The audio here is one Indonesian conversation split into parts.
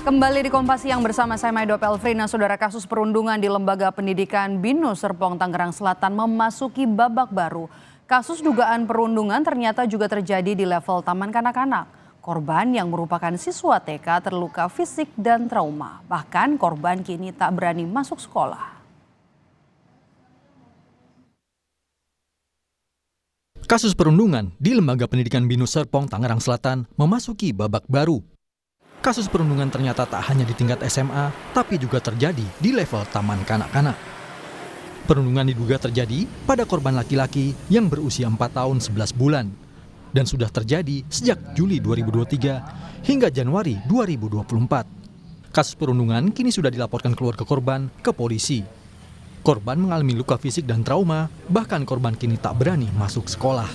Kembali di Kompas Siang bersama saya Maido Pelfrina. Saudara, kasus perundungan di Lembaga Pendidikan Binus Serpong, Tangerang Selatan memasuki babak baru. Kasus dugaan perundungan ternyata juga terjadi di level taman kanak-kanak. Korban yang merupakan siswa TK terluka fisik dan trauma. Bahkan korban kini tak berani masuk sekolah. Kasus perundungan di Lembaga Pendidikan Binus Serpong, Tangerang Selatan memasuki babak baru. Kasus perundungan ternyata tak hanya di tingkat SMA, tapi juga terjadi di level taman kanak-kanak. Perundungan diduga terjadi pada korban laki-laki yang berusia 4 tahun 11 bulan dan sudah terjadi sejak Juli 2023 hingga Januari 2024. Kasus perundungan kini sudah dilaporkan keluarga korban ke polisi. Korban mengalami luka fisik dan trauma, bahkan korban kini tak berani masuk sekolah.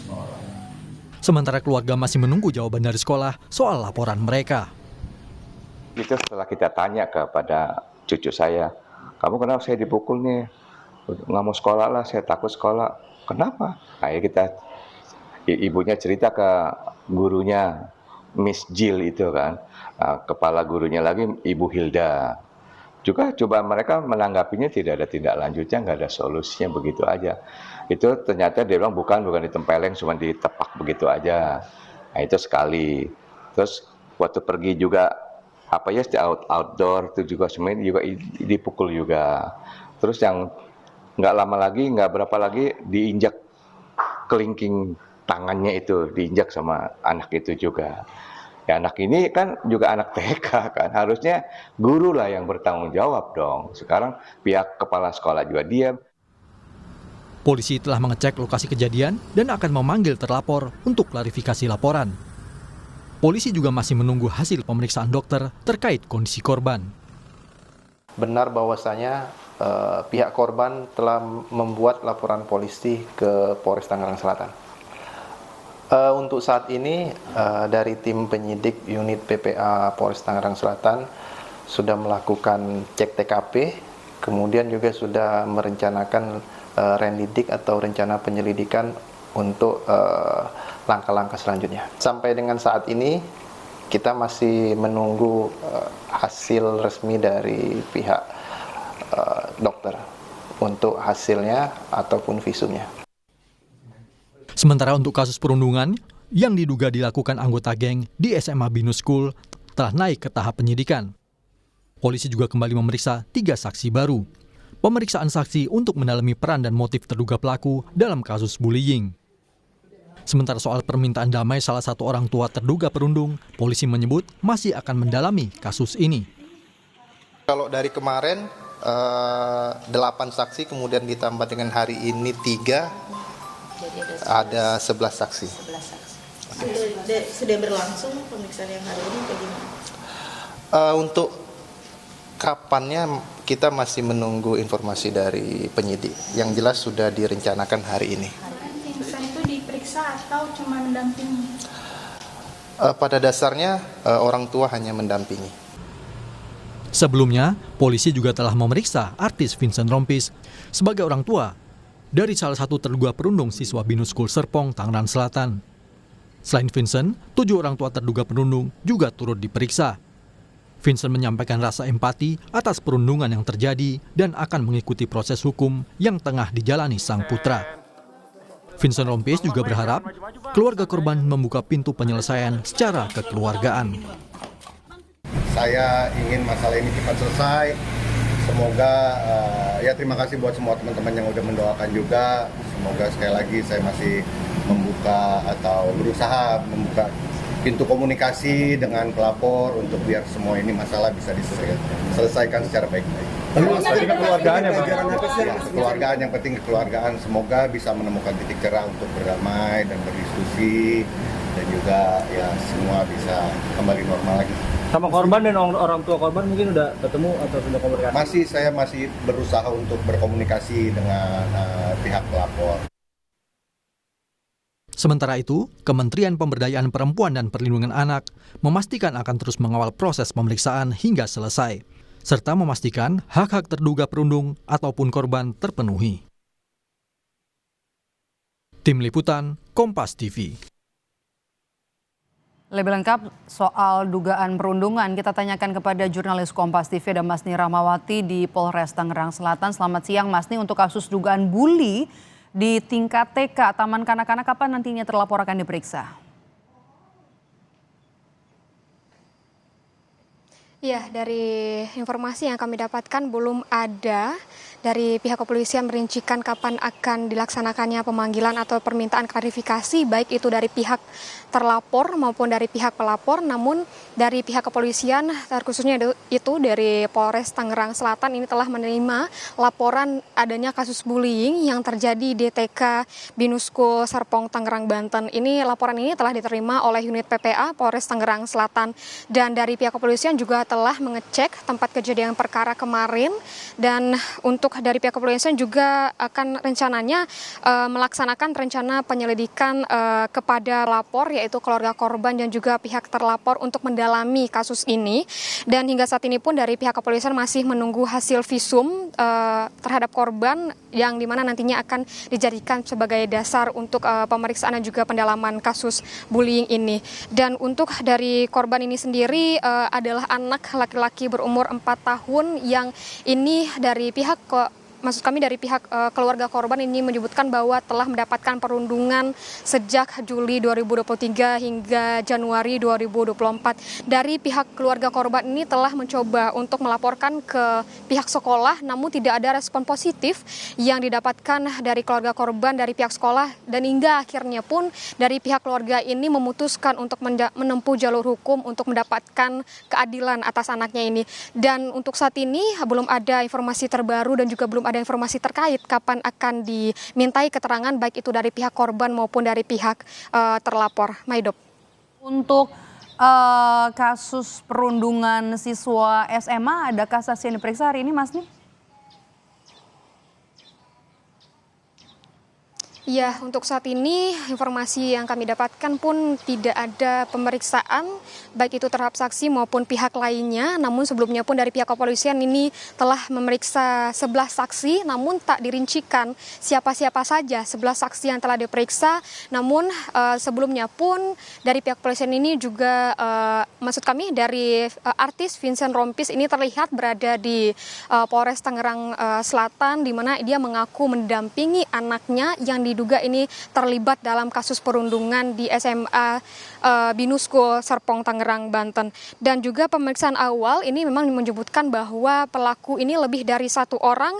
Sementara keluarga masih menunggu jawaban dari sekolah soal laporan mereka. Itu setelah kita tanya kepada cucu saya, kamu kenapa saya dipukul nih? Nggak mau sekolah lah, saya takut sekolah. Kenapa? Akhirnya ibunya cerita ke gurunya, Miss Jill itu kan, kepala gurunya lagi Ibu Hilda. Juga coba mereka menanggapinya tidak ada tindak lanjutnya, nggak ada solusinya, begitu aja. Itu ternyata dia bilang bukan ditempeleng, cuma ditepak begitu aja. Nah itu sekali. Terus waktu pergi juga outdoor itu juga semuanya juga dipukul juga. Terus yang nggak lama lagi, nggak berapa lagi diinjak kelingking tangannya itu, diinjak sama anak itu juga. Ya anak ini kan juga anak TK kan, harusnya guru lah yang bertanggung jawab dong. Sekarang pihak kepala sekolah juga diam. Polisi telah mengecek lokasi kejadian dan akan memanggil terlapor untuk klarifikasi laporan. Polisi juga masih menunggu hasil pemeriksaan dokter terkait kondisi korban. Benar bahwasanya pihak korban telah membuat laporan polisi ke Polres Tangerang Selatan. Untuk saat ini dari tim penyidik unit PPA Polres Tangerang Selatan sudah melakukan cek TKP, kemudian juga sudah merencanakan rendidik atau rencana penyelidikan untuk langkah-langkah selanjutnya. Sampai dengan saat ini kita masih menunggu hasil resmi dari pihak dokter untuk hasilnya ataupun visumnya. Sementara untuk kasus perundungan yang diduga dilakukan anggota geng di SMA Binus School telah naik ke tahap penyidikan. Polisi juga kembali memeriksa 3 saksi baru. Pemeriksaan saksi untuk mendalami peran dan motif terduga pelaku dalam kasus bullying. Sementara soal permintaan damai salah satu orang tua terduga perundung, polisi menyebut masih akan mendalami kasus ini. Kalau dari kemarin 8 saksi, kemudian ditambah dengan hari ini 3, jadi ada 11 saksi. 11 saksi. Sudah berlangsung pemeriksaan yang hari ini bagaimana? Untuk kapannya kita masih menunggu informasi dari penyidik. Yang jelas sudah direncanakan hari ini. Atau cuma mendampingi? Pada dasarnya orang tua hanya mendampingi. Sebelumnya, polisi juga telah memeriksa artis Vincent Rompis sebagai orang tua dari salah satu terduga perundung siswa Binus School Serpong, Tangerang Selatan. Selain Vincent, 7 orang tua terduga perundung juga turut diperiksa. Vincent menyampaikan rasa empati atas perundungan yang terjadi dan akan mengikuti proses hukum yang tengah dijalani sang putra. Vincent Rompis juga berharap keluarga korban membuka pintu penyelesaian secara kekeluargaan. Saya ingin masalah ini cepat selesai. Semoga terima kasih buat semua teman-teman yang udah mendoakan juga. Semoga sekali lagi saya masih membuka atau berusaha membuka pintu komunikasi dengan pelapor untuk biar semua ini masalah bisa diselesaikan secara baik-baik. Keluargaan yang penting kekeluargaan, semoga bisa menemukan titik terang untuk berdamai dan berdiskusi dan juga ya semua bisa kembali normal lagi. Sama korban dan orang tua korban mungkin udah ketemu atau sudah komunikasi? Saya masih berusaha untuk berkomunikasi dengan pihak pelapor. Sementara itu, Kementerian Pemberdayaan Perempuan dan Perlindungan Anak memastikan akan terus mengawal proses pemeriksaan hingga selesai, serta memastikan hak-hak terduga perundung ataupun korban terpenuhi. Tim Liputan, Kompas TV. Lebih lengkap soal dugaan perundungan kita tanyakan kepada jurnalis Kompas TV ada Masni Rahmawati di Polres Tangerang Selatan. Selamat siang Masni, untuk kasus dugaan bully di tingkat TK Taman Kanak-kanak kapan nantinya terlapor akan diperiksa? Ya, dari informasi yang kami dapatkan belum ada dari pihak kepolisian merincikan kapan akan dilaksanakannya pemanggilan atau permintaan klarifikasi baik itu dari pihak terlapor maupun dari pihak pelapor. Namun dari pihak kepolisian terkhususnya itu dari Polres Tangerang Selatan ini telah menerima laporan adanya kasus bullying yang terjadi di TK Binuskul Serpong Tangerang Banten. Laporan ini telah diterima oleh unit PPA Polres Tangerang Selatan dan dari pihak kepolisian juga telah mengecek tempat kejadian perkara kemarin dan untuk dari pihak kepolisian juga akan rencananya melaksanakan rencana penyelidikan kepada lapor yaitu keluarga korban dan juga pihak terlapor untuk mendalami kasus ini. Dan hingga saat ini pun dari pihak kepolisian masih menunggu hasil visum terhadap korban yang dimana nantinya akan dijadikan sebagai dasar untuk pemeriksaan dan juga pendalaman kasus bullying ini. Dan untuk dari korban ini sendiri adalah anak laki-laki berumur 4 tahun yang ini dari pihak keluarga korban ini menyebutkan bahwa telah mendapatkan perundungan sejak Juli 2023 hingga Januari 2024. Dari pihak keluarga korban ini telah mencoba untuk melaporkan ke pihak sekolah namun tidak ada respon positif yang didapatkan dari keluarga korban dari pihak sekolah dan hingga akhirnya pun dari pihak keluarga ini memutuskan untuk menempuh jalur hukum untuk mendapatkan keadilan atas anaknya ini. Dan untuk saat ini belum ada informasi terbaru dan juga belum ada informasi terkait kapan akan dimintai keterangan baik itu dari pihak korban maupun dari pihak terlapor. Maidop. Untuk kasus perundungan siswa SMA, ada kasasi yang diperiksa hari ini, Masni? Ya, untuk saat ini informasi yang kami dapatkan pun tidak ada pemeriksaan baik itu terhadap saksi maupun pihak lainnya. Namun sebelumnya pun dari pihak kepolisian ini telah memeriksa 11 saksi namun tak dirincikan siapa-siapa saja 11 saksi yang telah diperiksa. Namun sebelumnya pun dari pihak kepolisian ini juga maksud kami dari artis Vincent Rompis ini terlihat berada di Polres Tangerang Selatan di mana dia mengaku mendampingi anaknya yang diduga ini terlibat dalam kasus perundungan di SMA Binuskul Serpong Tangerang Banten. Dan juga pemeriksaan awal ini memang menyebutkan bahwa pelaku ini lebih dari 1 orang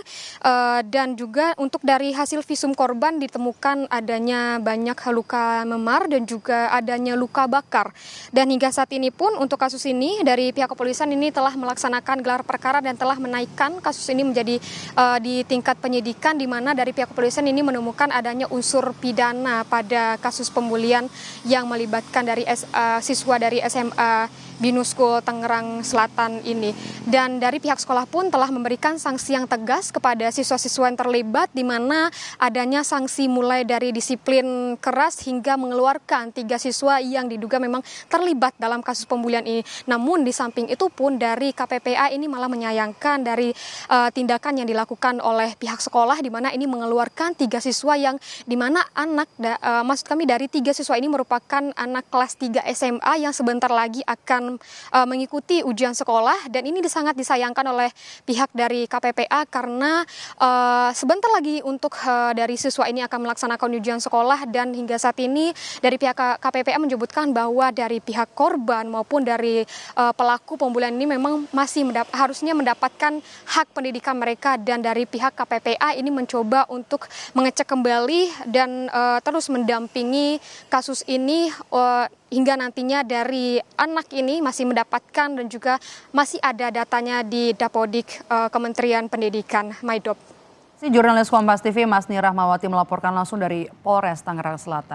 dan juga untuk dari hasil visum korban ditemukan adanya banyak luka memar dan juga adanya luka bakar. Dan hingga saat ini pun untuk kasus ini dari pihak kepolisian ini telah melaksanakan gelar perkara dan telah menaikkan kasus ini menjadi di tingkat penyidikan di mana dari pihak kepolisian ini menemukan adanya unsur pidana pada kasus pembulian yang melibatkan dari siswa dari SMA Binuskul Tangerang Selatan ini. Dan dari pihak sekolah pun telah memberikan sanksi yang tegas kepada siswa-siswa yang terlibat di mana adanya sanksi mulai dari disiplin keras hingga mengeluarkan 3 siswa yang diduga memang terlibat dalam kasus pembulian ini. Namun di samping itu pun dari KPPA ini malah menyayangkan dari tindakan yang dilakukan oleh pihak sekolah di mana ini mengeluarkan 3 siswa yang di mana maksud kami dari 3 siswa ini merupakan anak kelas 3 SMA yang sebentar lagi akan mengikuti ujian sekolah dan ini sangat disayangkan oleh pihak dari KPPA karena sebentar lagi untuk dari siswa ini akan melaksanakan ujian sekolah dan hingga saat ini dari pihak KPPA menyebutkan bahwa dari pihak korban maupun dari pelaku pembulian ini memang masih harusnya mendapatkan hak pendidikan mereka dan dari pihak KPPA ini mencoba untuk mengecek kembali dan terus mendampingi kasus ini hingga nantinya dari anak ini masih mendapatkan dan juga masih ada datanya di Dapodik Kementerian Pendidikan. Maidop. Jurnalis Kompas TV Masni Rahmawati melaporkan langsung dari Polres Tangerang Selatan.